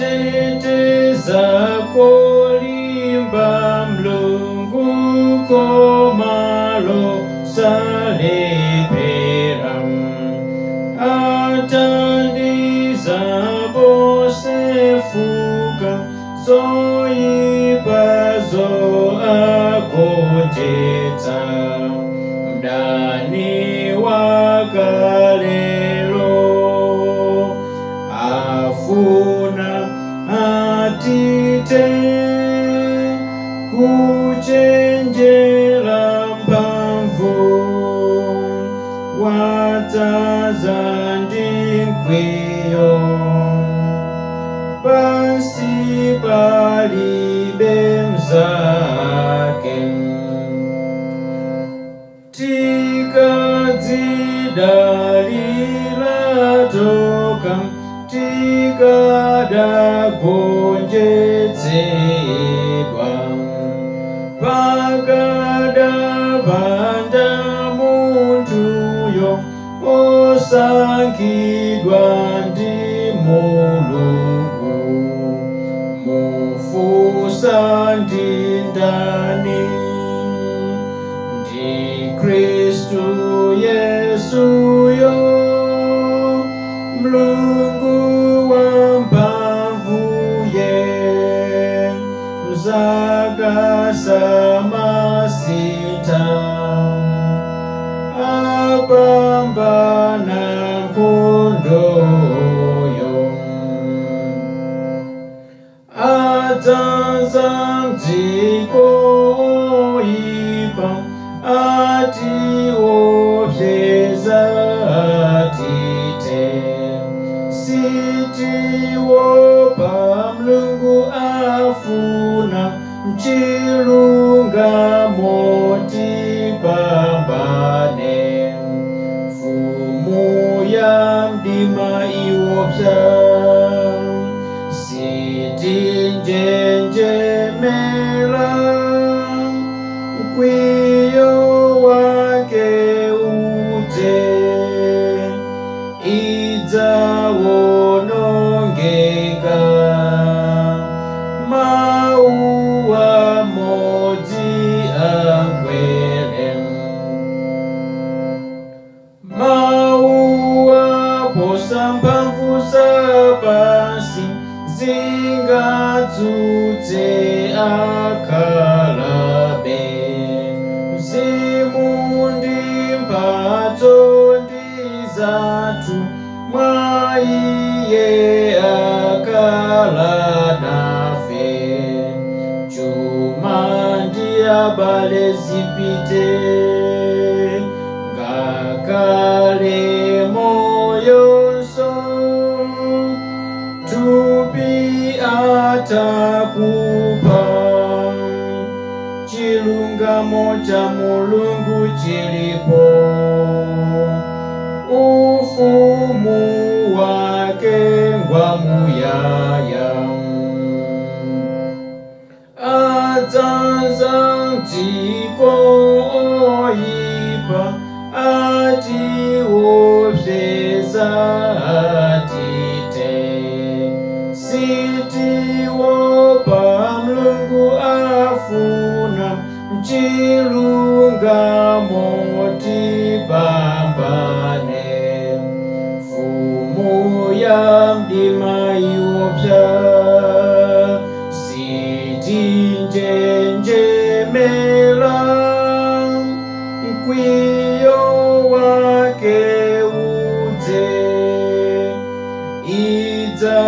ateteza kolimba Mlungu komalo salepera atandiza bosefuka zoipazo agonjetsa mdani wakalelo afuna atite kuchenjera mphamvu wadzaza ndi mkwiyo pansi palibe mzake tikadzidalira toka tikadagonjetsedwa pakadapanda munthuyo osankhidwa ndi Mulungu mufunsa ndi ndani ndi Kristu Yesuyo Mlungu wamphamvuye mzakasamasitha apambana nkhondoyo adzanza mdziko oyipa atiopseza atite sitiopa Mlungu afuna mchilungamo tipambane mfumu ya mdima iopsa sitinjenjemela mkwiyo wake udze idzawonongeka mawu amodzi agwere mawu aposa mphamvu zapansi zingadzutse akhalabe mzimu ndi mphatso ndi zathu mwa Iye akhala nafe chuma ndi abale zipite ngakale moyonso thupi atakupha chilungamo cha Mulungu chilipo ufumu wake ngwamuyaya adzanza mdziko oyipa atiopseza atite sitiopa Mlungu afuna mchilungamo tipambane mfumu ya mdima iopsa sitinjenjemela mkwiyo wake udze idza